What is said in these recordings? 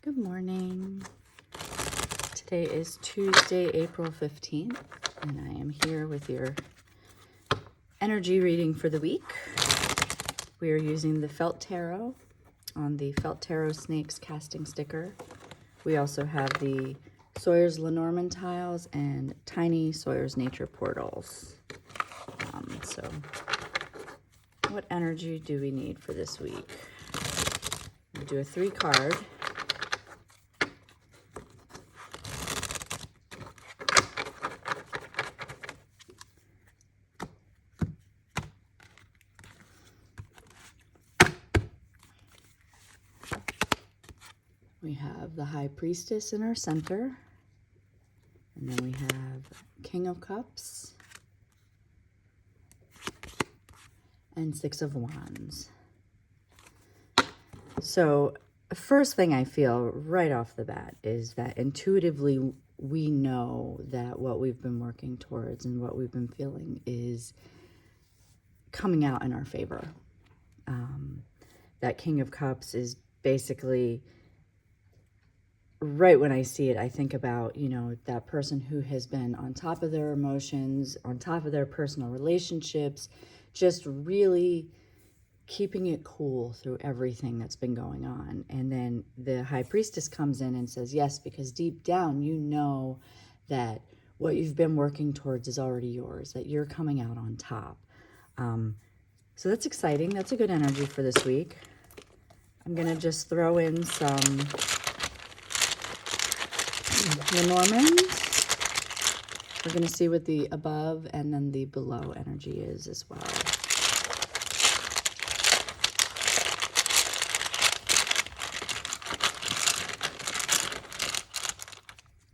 Good morning. Today is Tuesday, April 15th, and I am here with your energy reading for the week. We are using the Felt Tarot on the Felt Tarot Snakes casting sticker. We also have the Sawyer's Lenormand tiles and tiny Sawyer's Nature portals. So what energy do we need for this week? We'll do a 3-card. We have the High Priestess in our center. And then we have King of Cups and 6 of Wands. So first thing I feel right off the bat is that intuitively we know that what we've been working towards and what we've been feeling is coming out in our favor. That King of Cups is basically, right when I see it, I think about, that person who has been on top of their emotions, on top of their personal relationships, just really keeping it cool through everything that's been going on. And then the High Priestess comes in and says, yes, because deep down, you know that what you've been working towards is already yours, that you're coming out on top. So that's exciting. That's a good energy for this week. I'm going to just throw in some Lenormand. We're going to see what the above and then the below energy is as well.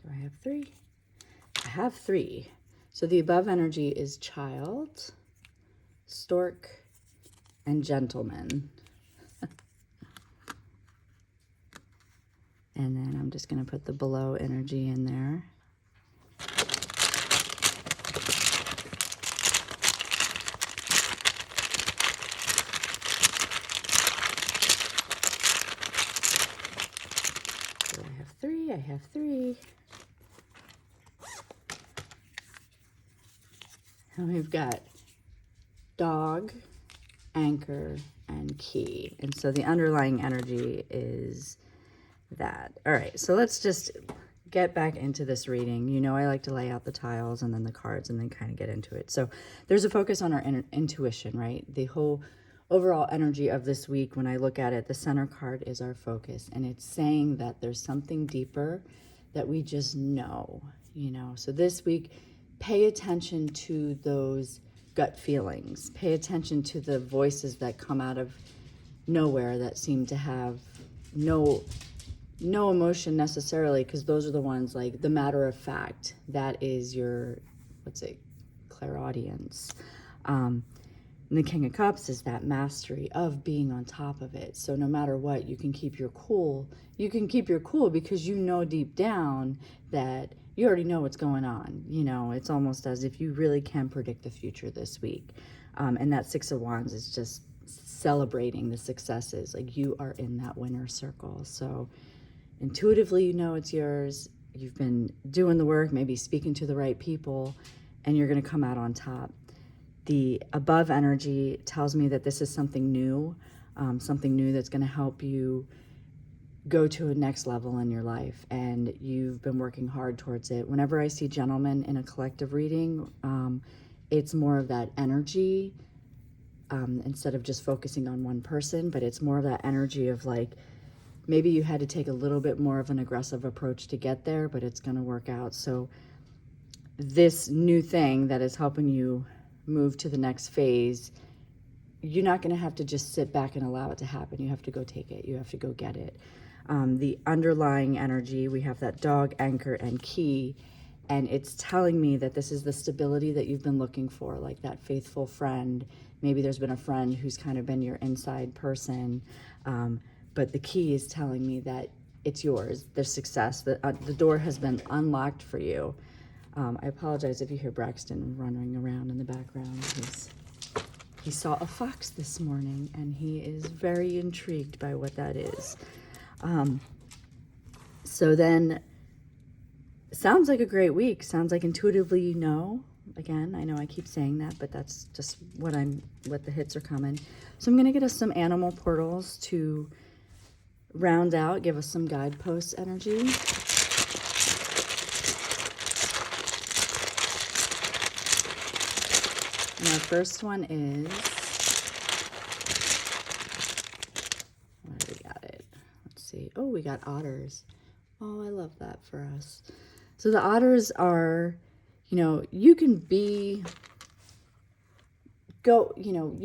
Do I have 3? I have 3. So the above energy is child, stork, and gentleman. And then I'm just going to put the below energy in there. So I have 3, I have 3. And we've got dog, anchor, and key. And so the underlying energy is that. All right, so let's just get back into this reading. I like to lay out the tiles and then the cards and then kind of get into it. So there's a focus on our intuition, right? The whole overall energy of this week, when I look at it, the center card is our focus, and it's saying that there's something deeper that we just know. So this week, pay attention to those gut feelings. Pay attention to the voices that come out of nowhere that seem to have no emotion necessarily, because those are the ones like the matter of fact. That is your, clairaudience. And the King of Cups is that mastery of being on top of it. So no matter what, you can keep your cool. You can keep your cool because you know deep down that you already know what's going on. It's almost as if you really can predict the future this week. And that 6 of Wands is just celebrating the successes. Like, you are in that winner circle. So intuitively, it's yours. You've been doing the work, maybe speaking to the right people, and you're going to come out on top. The above energy tells me that this is something new that's going to help you go to a next level in your life, and you've been working hard towards it. Whenever I see gentlemen in a collective reading, it's more of that energy, instead of just focusing on one person, but it's more of that energy of like, maybe you had to take a little bit more of an aggressive approach to get there, but it's going to work out. So this new thing that is helping you move to the next phase, you're not going to have to just sit back and allow it to happen. You have to go take it. You have to go get it. The underlying energy, we have that dog, anchor, and key. And it's telling me that this is the stability that you've been looking for, like that faithful friend. Maybe there's been a friend who's kind of been your inside person. But the key is telling me that it's yours. There's success. The door has been unlocked for you. I apologize if you hear Braxton running around in the background. He saw a fox this morning, and he is very intrigued by what that is. So then, sounds like a great week. Sounds like intuitively you know. Again, I know I keep saying that, but that's just what the hits are coming. So I'm going to get us some animal portals to round out, give us some guidepost energy. And our first one is, where do we got it? Let's see. Oh, we got otters. Oh, I love that for us. So the otters are, you can you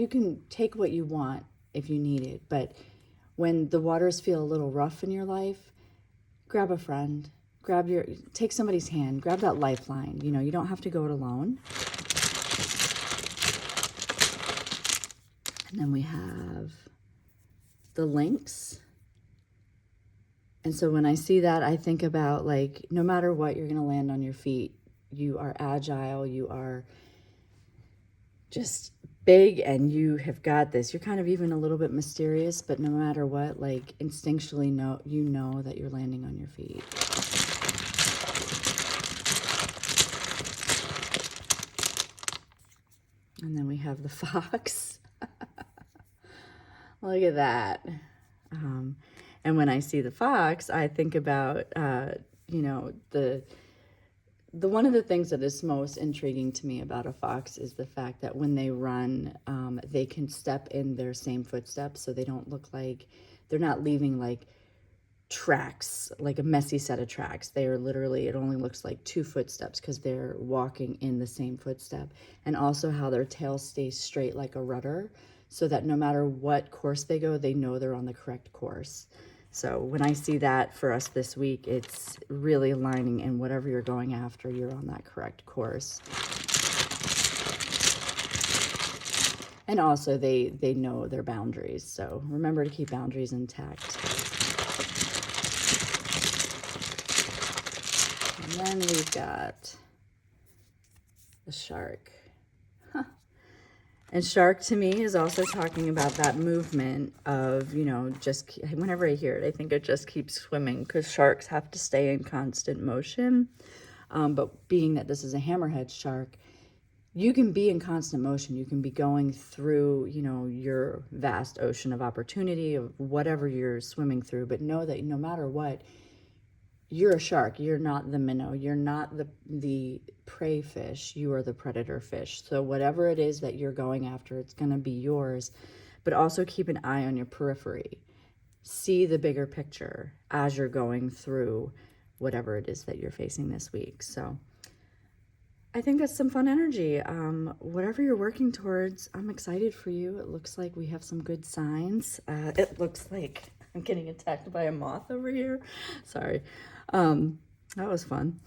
can take what you want if you need it, but when the waters feel a little rough in your life, grab a friend, take somebody's hand, grab that lifeline. You don't have to go it alone. And then we have the lynx. And so when I see that, I think about, like, no matter what, you're going to land on your feet. You are agile, you are just big, and you have got this. You're kind of even a little bit mysterious, but no matter what, like, instinctually you know that you're landing on your feet. And then we have the fox. Look at that. And when I see the fox, I think about, the one of the things that is most intriguing to me about a fox is the fact that when they run, they can step in their same footsteps, so they don't look like, they're not leaving like tracks, like a messy set of tracks. They are literally, it only looks like 2 footsteps because they're walking in the same footstep. And also how their tail stays straight like a rudder, so that no matter what course they go, they know they're on the correct course. So when I see that for us this week, it's really aligning, in whatever you're going after, you're on that correct course. And also they know their boundaries. So remember to keep boundaries intact. And then we've got the shark. And shark to me is also talking about that movement of, just whenever I hear it, I think it just keeps swimming, because sharks have to stay in constant motion. But being that this is a hammerhead shark, you can be in constant motion. You can be going through, your vast ocean of opportunity, of whatever you're swimming through. But know that no matter what, you're a shark. You're not the minnow. You're not the prey fish. You are the predator fish. So whatever it is that you're going after, it's going to be yours. But also keep an eye on your periphery. See the bigger picture as you're going through whatever it is that you're facing this week. So I think that's some fun energy. Whatever you're working towards, I'm excited for you. It looks like we have some good signs. It looks like I'm getting attacked by a moth over here. Sorry. That was fun.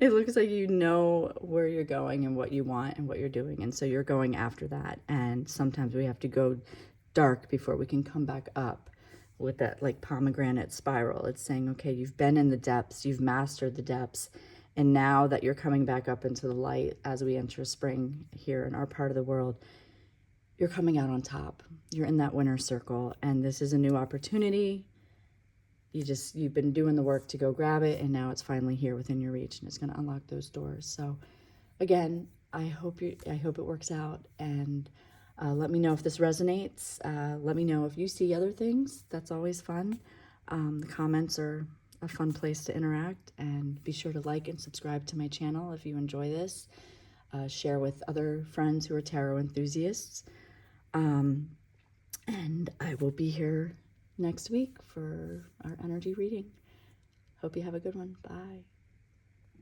It looks like you know where you're going and what you want and what you're doing. And so you're going after that. And sometimes we have to go dark before we can come back up with that, like, pomegranate spiral. It's saying, okay, you've been in the depths, you've mastered the depths. And now that you're coming back up into the light as we enter spring here in our part of the world, you're coming out on top. You're in that winner circle, and this is a new opportunity. You've been doing the work to go grab it, and now it's finally here within your reach, and it's going to unlock those doors. So again, I hope it works out, and let me know if this resonates. Let me know if you see other things. That's always fun. The comments are a fun place to interact, and be sure to like and subscribe to my channel if you enjoy this. Share with other friends who are tarot enthusiasts. And I will be here next week for our energy reading. Hope you have a good one. Bye.